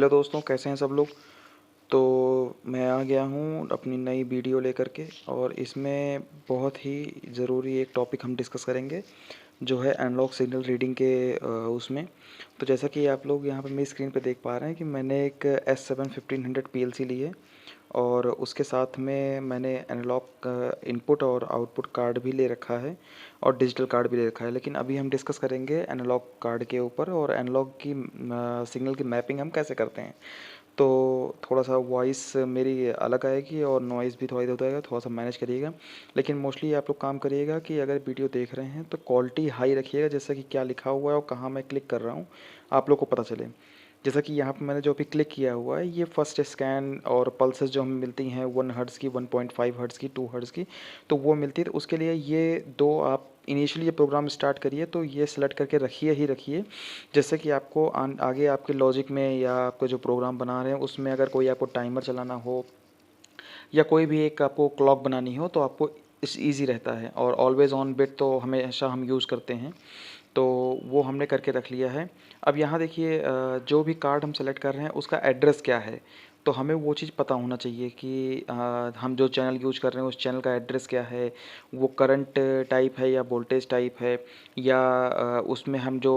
Hello दोस्तों, कैसे हैं सब लोग। तो मैं आ गया हूँ अपनी नई वीडियो लेकर के, और इसमें बहुत ही ज़रूरी एक टॉपिक हम डिस्कस करेंगे जो है एनालॉग सिग्नल रीडिंग के उसमें। तो जैसा कि आप लोग यहाँ पे मेरी स्क्रीन पे देख पा रहे हैं कि मैंने एक S7 1500 PLC ली है, और उसके साथ में मैंने एनालॉग इनपुट और आउटपुट कार्ड भी ले रखा है और डिजिटल कार्ड भी ले रखा है। लेकिन अभी हम डिस्कस करेंगे एनालॉग कार्ड के ऊपर, और एनालॉग की सिग्नल की मैपिंग हम कैसे करते हैं। तो थोड़ा सा वॉइस मेरी अलग आएगी और नॉइज़ भी थोड़ा इधर उधर आएगा, थोड़ा सा मैनेज करिएगा। लेकिन मोस्टली आप लोग काम करिएगा कि अगर वीडियो देख रहे हैं तो क्वालिटी हाई रखिएगा, जैसे कि क्या लिखा हुआ है और कहाँ मैं क्लिक कर रहा हूँ आप लोग को पता चले। जैसा कि यहाँ पे मैंने जो अभी क्लिक किया हुआ है, ये फर्स्ट स्कैन और पल्सेस जो हमें मिलती हैं 1 हर्ट्ज़ की, 1.5 हर्ट्ज़ की, 2 हर्ट्ज़ की, तो वो मिलती है। तो उसके लिए ये दो आप इनिशियली ये प्रोग्राम स्टार्ट करिए तो ये सेलेक्ट करके रखिए ही रखिए, जैसे कि आपको आगे आपके लॉजिक में या आपको जो प्रोग्राम बना रहे हैं उसमें अगर कोई आपको टाइमर चलाना हो या कोई भी एक आपको क्लॉक बनानी हो तो आपको इस ईज़ी रहता है। और ऑलवेज़ ऑन बिट तो हमेशा हम यूज़ करते हैं, तो वो हमने करके रख लिया है। अब यहाँ देखिए, जो भी कार्ड हम सेलेक्ट कर रहे हैं उसका एड्रेस क्या है, तो हमें वो चीज़ पता होना चाहिए कि हम जो चैनल यूज़ कर रहे हैं उस चैनल का एड्रेस क्या है, वो करंट टाइप है या वोल्टेज टाइप है, या उसमें हम जो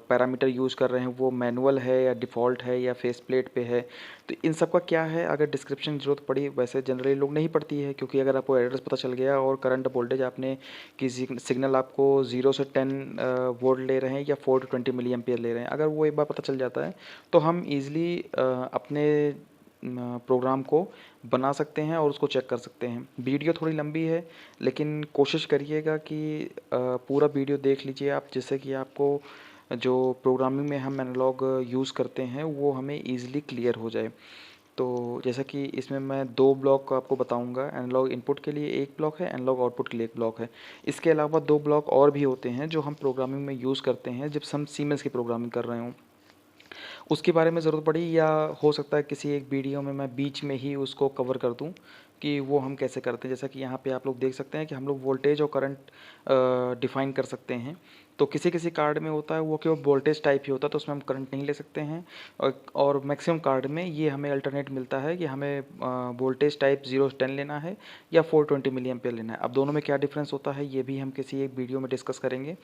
पैरामीटर यूज़ कर रहे हैं वो मैनुअल है या डिफ़ॉल्ट है या फेस प्लेट पे है। तो इन सब का क्या है, अगर डिस्क्रिप्शन ज़रूरत पड़ी, वैसे जनरली लोग नहीं पड़ती है, क्योंकि अगर आपको एड्रेस पता चल गया और करंट वोल्टेज आपने कि सिग्नल आपको 0 से 10 वोल्ट ले रहे हैं या 4 to 20 मिली एम्पियर ले रहे हैं, अगर वो एक बार पता चल जाता है तो हम ईज़िली अपने प्रोग्राम को बना सकते हैं और उसको चेक कर सकते हैं। वीडियो थोड़ी लंबी है, लेकिन कोशिश करिएगा कि पूरा वीडियो देख लीजिए आप, जिससे कि आपको जो प्रोग्रामिंग में हम एनालॉग यूज़ करते हैं वो हमें ईज़िली क्लियर हो जाए। तो जैसा कि इसमें मैं 2 ब्लॉक आपको बताऊंगा, एनालॉग इनपुट के लिए एक ब्लॉक है, एनालॉग आउटपुट के लिए एक ब्लॉक है। इसके अलावा 2 ब्लॉक और भी होते हैं जो हम प्रोग्रामिंग में यूज़ करते हैं जब हम सीमेंस की प्रोग्रामिंग कर रहे हों। उसके बारे में ज़रूरत पड़ी, या हो सकता है किसी एक वीडियो में मैं बीच में ही उसको कवर कर दूं कि वो हम कैसे करते हैं। जैसा कि यहाँ पे आप लोग देख सकते हैं कि हम लोग वोल्टेज और करंट डिफ़ाइन कर सकते हैं। तो किसी किसी कार्ड में होता है वो केवल वोल्टेज टाइप ही होता है, तो उसमें हम करंट नहीं ले सकते हैं। और मैक्सिमम कार्ड में ये हमें अल्टरनेट मिलता है कि हमें वोल्टेज टाइप 0 से 10 लेना है या 420 मिली एम्पेयर लेना है। अब दोनों में क्या डिफरेंस होता है ये भी हम किसी एक वीडियो में डिस्कस करेंगे,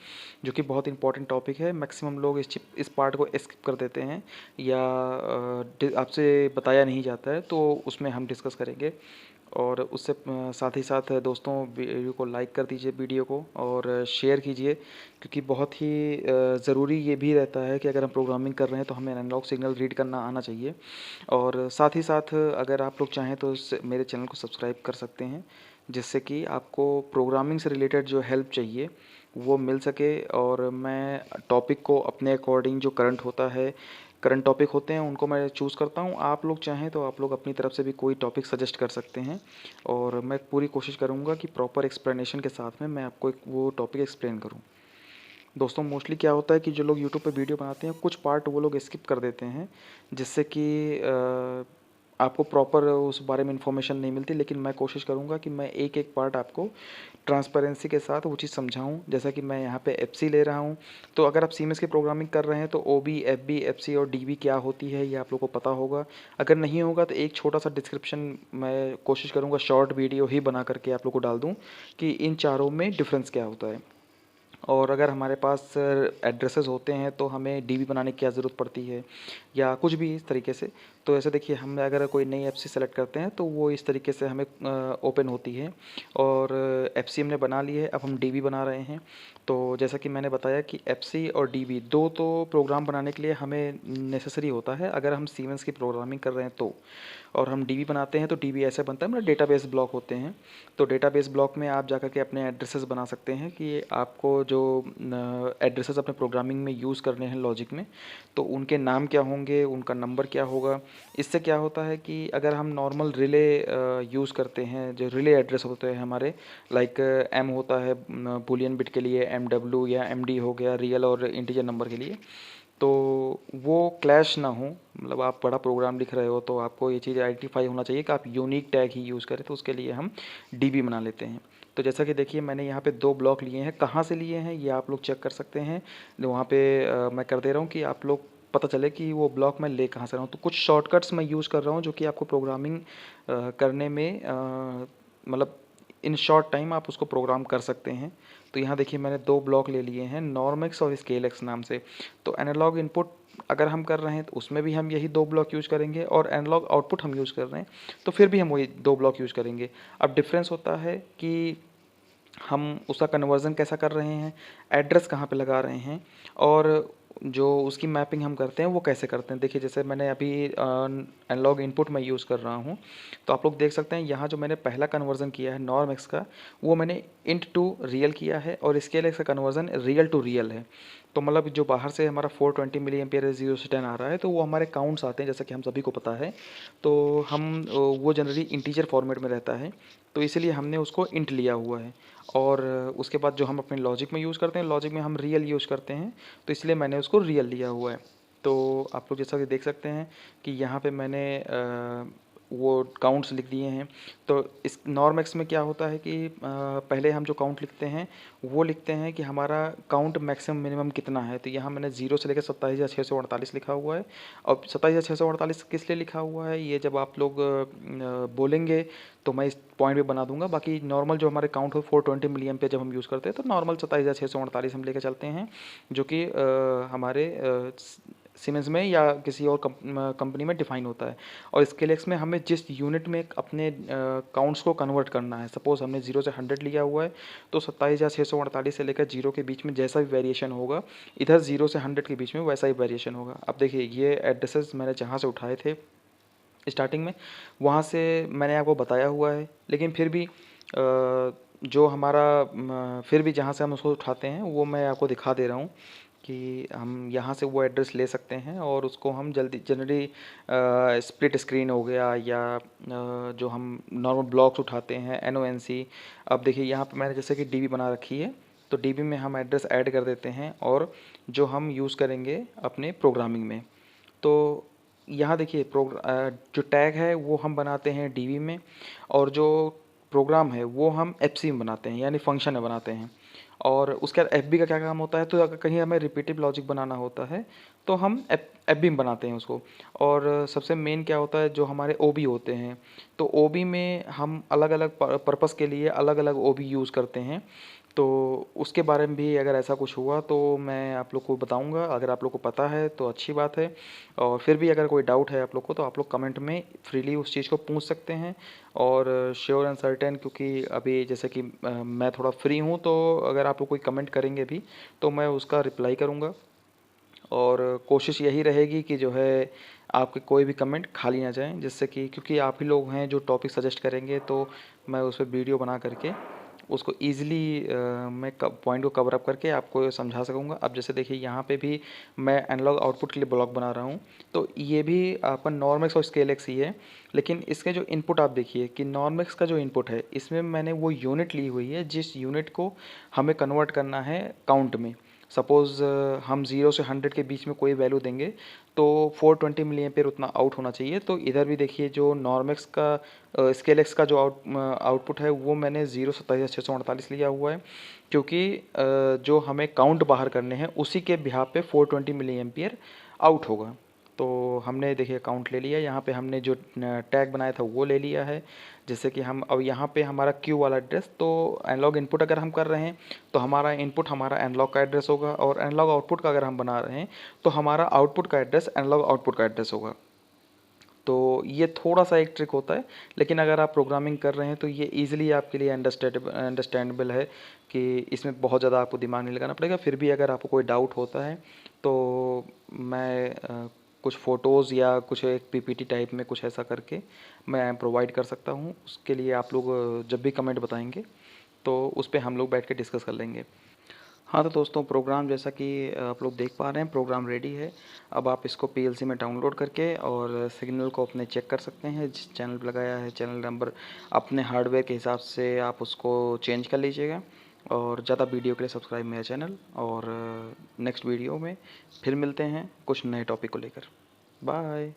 जो कि बहुत इंपॉर्टेंट टॉपिक है। मैक्सिमम लोग इस पार्ट को स्किप कर देते हैं या आपसे बताया नहीं जाता है, तो उसमें हम डिस्कस करेंगे। और उससे साथ ही साथ दोस्तों, वीडियो को लाइक कर दीजिए वीडियो को, और शेयर कीजिए, क्योंकि बहुत ही ज़रूरी ये भी रहता है कि अगर हम प्रोग्रामिंग कर रहे हैं तो हमें एनालॉग सिग्नल रीड करना आना चाहिए। और साथ ही साथ अगर आप लोग चाहें तो मेरे चैनल को सब्सक्राइब कर सकते हैं, जिससे कि आपको प्रोग्रामिंग से रिलेटेड जो हेल्प चाहिए वो मिल सके। और मैं टॉपिक को अपने अकॉर्डिंग, जो करंट टॉपिक होते हैं उनको मैं चूज़ करता हूँ। आप लोग चाहें तो आप लोग अपनी तरफ से भी कोई टॉपिक सजेस्ट कर सकते हैं, और मैं पूरी कोशिश करूँगा कि प्रॉपर एक्सप्लेनेशन के साथ में मैं आपको एक वो टॉपिक एक्सप्लेन करूँ। दोस्तों, मोस्टली क्या होता है कि जो लोग यूट्यूब पे वीडियो बनाते हैं कुछ पार्ट वो लोग स्किप कर देते हैं, जिससे कि आपको प्रॉपर उस बारे में इन्फॉर्मेशन नहीं मिलती। लेकिन मैं कोशिश करूँगा कि मैं एक एक पार्ट आपको ट्रांसपेरेंसी के साथ वो चीज़ समझाऊँ। जैसा कि मैं यहाँ पे एफसी ले रहा हूँ, तो अगर आप सीमेंस की प्रोग्रामिंग कर रहे हैं तो ओबी, एफबी, एफसी और डीबी क्या होती है ये आप लोग को पता होगा। अगर नहीं होगा तो एक छोटा सा डिस्क्रिप्शन मैं कोशिश करूँगा शॉर्ट वीडियो ही बना करके आप लोग को डाल दूँ कि इन चारों में डिफरेंस क्या होता है। और अगर हमारे पास एड्रेसेस होते हैं तो हमें डीबी बनाने की क्या ज़रूरत पड़ती है, या कुछ भी इस तरीके से। तो ऐसे देखिए, हम अगर कोई नई एफसी सेलेक्ट करते हैं तो वो इस तरीके से हमें ओपन होती है, और एफसी हमने बना ली है, अब हम डीबी बना रहे हैं। तो जैसा कि मैंने बताया कि एफसी और डीबी दो तो प्रोग्राम बनाने के लिए हमें नेसेसरी होता है अगर हम सीमेंस की प्रोग्रामिंग कर रहे हैं तो। और हम डीबी बनाते हैं तो डीबी ऐसे बनता है, मतलब डेटाबेस ब्लॉक होते हैं। तो डेटाबेस ब्लॉक में आप जाकर के अपने एड्रेसेस बना सकते हैं कि आपको जो एड्रेसेस अपने प्रोग्रामिंग में यूज़ करने हैं लॉजिक में, तो उनके नाम क्या होंगे, उनका नंबर क्या होगा। इससे क्या होता है कि अगर हम नॉर्मल रिले यूज़ करते हैं, जो रिले एड्रेस होते हैं हमारे, लाइक एम होता है बुलियन बिट के लिए, एम डब्ल्यू या एम डी हो गया रियल और इंटीजर नंबर के लिए, तो वो क्लैश ना हो। मतलब आप बड़ा प्रोग्राम लिख रहे हो तो आपको ये चीज़ आइडेंटिफाई होना चाहिए कि आप यूनिक टैग ही यूज़ करें, तो उसके लिए हम डीबी बना लेते हैं। तो जैसा कि देखिए, मैंने यहाँ पे 2 ब्लॉक लिए हैं, कहाँ से लिए हैं ये आप लोग चेक कर सकते हैं। वहाँ पे मैं कर दे रहा हूँ कि आप लोग पता चले कि वो ब्लॉक मैं ले कहाँ से रहा हूँ। तो कुछ शॉर्टकट्स मैं यूज़ कर रहा हूँ जो कि आपको प्रोग्रामिंग करने में मतलब इन शॉर्ट टाइम आप उसको प्रोग्राम कर सकते हैं। तो यहाँ देखिए मैंने 2 ब्लॉक ले लिए हैं, नॉर्मैक्स और स्केलएक्स नाम से। तो एनालॉग इनपुट अगर हम कर रहे हैं तो उसमें भी हम यही 2 ब्लॉक यूज़ करेंगे, और एनालॉग आउटपुट हम यूज़ कर रहे हैं तो फिर भी हम वही 2 ब्लॉक यूज़ करेंगे। अब डिफरेंस होता है कि हम उसका कन्वर्ज़न कैसा कर रहे हैं, एड्रेस कहाँ पे लगा रहे हैं, और जो उसकी मैपिंग हम करते हैं वो कैसे करते हैं। देखिए जैसे मैंने अभी एनालॉग इनपुट मैं यूज़ कर रहा हूँ, तो आप लोग देख सकते हैं यहाँ जो मैंने पहला कन्वर्ज़न किया है नॉर्म एक्स का, वो मैंने इंट टू रियल किया है, और स्केल एक्स का कन्वर्ज़न रियल टू रियल है। तो मतलब जो बाहर से हमारा 420 मिली एम्पियर 0 से 10 आ रहा है, तो वो हमारे काउंट्स आते हैं जैसा कि हम सभी को पता है। तो हम वो जनरली इंटीजर फॉर्मेट में रहता है, तो इसीलिए हमने उसको इंट लिया हुआ है। और उसके बाद जो हम अपने लॉजिक में यूज़ करते हैं, लॉजिक में हम रियल यूज़ करते हैं, तो इसलिए मैंने उसको रियल लिया हुआ है। तो आप लोग जैसा कि देख सकते हैं कि यहाँ पे मैंने वो काउंट्स लिख दिए हैं। तो इस नॉर्म एक्स में क्या होता है कि पहले हम जो काउंट लिखते हैं वो लिखते हैं कि हमारा काउंट मैक्सिमम मिनिमम कितना है। तो यहाँ मैंने 0 से लेकर 27,648 लिखा हुआ है। और 27,648 किस लिए लिखा हुआ है ये जब आप लोग बोलेंगे तो मैं इस पॉइंट पे बना दूंगा। बाकी नॉर्मल जो हमारे काउंट हो 420 मिलियन पे जब हम यूज़ करते हैं तो नॉर्मल 27,648 हम लेकर चलते हैं, जो कि हमारे सीमेंस में या किसी और कंपनी में डिफाइन होता है। और स्केलेक्स में हमें जिस यूनिट में अपने काउंट्स को कन्वर्ट करना है, सपोज हमने 0 से 100 लिया हुआ है, तो 27,648 से लेकर 0 के बीच में जैसा भी वेरिएशन होगा, इधर 0 से 100 के बीच में वैसा ही वेरिएशन होगा। अब देखिए ये एड्रेसेस मैंने जहाँ से उठाए थे स्टार्टिंग में, वहाँ से मैंने आपको बताया हुआ है, लेकिन फिर भी जो हमारा फिर भी जहाँ से हम उसको उठाते हैं वो मैं आपको दिखा दे रहा हूँ कि हम यहाँ से वो एड्रेस ले सकते हैं, और उसको हम जल्दी जनरली स्प्लिट स्क्रीन हो गया या जो हम नॉर्मल ब्लॉक्स उठाते हैं NONC। अब देखिए यहाँ पे मैंने जैसे कि DB बना रखी है, तो DB में हम एड्रेस ऐड कर देते हैं और जो हम यूज़ करेंगे अपने प्रोग्रामिंग में। तो यहाँ देखिए जो टैग है वो हम बनाते हैं DB में, और जो प्रोग्राम है वो हम FC में बनाते हैं, यानी फंक्शन में बनाते हैं। और उसके बाद FB का क्या काम होता है, तो अगर कहीं हमें रिपीटिव लॉजिक बनाना होता है तो हम FB में बनाते हैं उसको। और सबसे मेन क्या होता है, जो हमारे OB होते हैं, तो OB में हम अलग अलग पर्पज़ के लिए अलग अलग OB यूज़ करते हैं। तो उसके बारे में भी अगर ऐसा कुछ हुआ तो मैं आप लोग को बताऊंगा। अगर आप लोग को पता है तो अच्छी बात है, और फिर भी अगर कोई डाउट है आप लोग को तो आप लोग कमेंट में फ्रीली उस चीज़ को पूछ सकते हैं। और श्योर एंड सर्टेन, क्योंकि अभी जैसे कि मैं थोड़ा फ्री हूँ, तो अगर आप लोग कोई कमेंट करेंगे भी तो मैं उसका रिप्लाई करूँगा। और कोशिश यही रहेगी कि जो है आपके कोई भी कमेंट खाली ना जाएं, जिससे कि क्योंकि आप ही लोग हैं जो टॉपिक सजेस्ट करेंगे, तो मैं उस पर वीडियो बना करके उसको ईज़िली मैं पॉइंट को कवर अप करके आपको समझा सकूँगा। अब जैसे देखिए यहाँ पे भी मैं एनालॉग आउटपुट के लिए ब्लॉक बना रहा हूँ, तो ये भी आपका नॉर्मेक्स और स्केलेक्स ही है। लेकिन इसके जो इनपुट आप देखिए कि नॉर्मेक्स का जो इनपुट है, इसमें मैंने वो यूनिट ली हुई है जिस यूनिट को हमें कन्वर्ट करना है काउंट में। सपोज़ हम 0 से 100 के बीच में कोई वैल्यू देंगे तो 420 मिली एम्पियर उतना आउट होना चाहिए। तो इधर भी देखिए जो नॉर्मेक्स का स्केलेक्स का जो आउटपुट है वो मैंने 0,27,648 लिया हुआ है, क्योंकि जो हमें काउंट बाहर करने हैं उसी के बिहाफ पे 420 मिली एम्पियर आउट होगा। तो हमने देखिए काउंट ले लिया, यहाँ पे हमने जो टैग बनाया था वो ले लिया है। जैसे कि हम अब यहाँ पे हमारा क्यू वाला एड्रेस, तो एनालॉग इनपुट अगर हम कर रहे हैं तो हमारा इनपुट हमारा एनालॉग का एड्रेस होगा, और एनालॉग आउटपुट का अगर हम बना रहे हैं तो हमारा आउटपुट का एड्रेस एनालॉग आउटपुट का एड्रेस होगा। तो ये थोड़ा सा एक ट्रिक होता है, लेकिन अगर आप प्रोग्रामिंग कर रहे हैं तो ये ईजिली आपके लिए अंडरस्टैंडेबल है कि इसमें बहुत ज़्यादा आपको दिमाग नहीं लगाना पड़ेगा। फिर भी अगर आपको कोई डाउट होता है तो मैं कुछ फ़ोटोज़ या कुछ एक PPT टाइप में कुछ ऐसा करके मैं प्रोवाइड कर सकता हूँ। उसके लिए आप लोग जब भी कमेंट बताएंगे तो उस पर हम लोग बैठ के डिस्कस कर लेंगे। हाँ तो दोस्तों, प्रोग्राम जैसा कि आप लोग देख पा रहे हैं, प्रोग्राम रेडी है। अब आप इसको PLC में डाउनलोड करके और सिग्नल को अपने चेक कर सकते हैं। जिस चैनल पर लगाया है चैनल नंबर अपने हार्डवेयर के हिसाब से आप उसको चेंज कर लीजिएगा। और ज़्यादा वीडियो के लिए सब्सक्राइब मेरा चैनल, और नेक्स्ट वीडियो में फिर मिलते हैं कुछ नए टॉपिक को लेकर। बाय।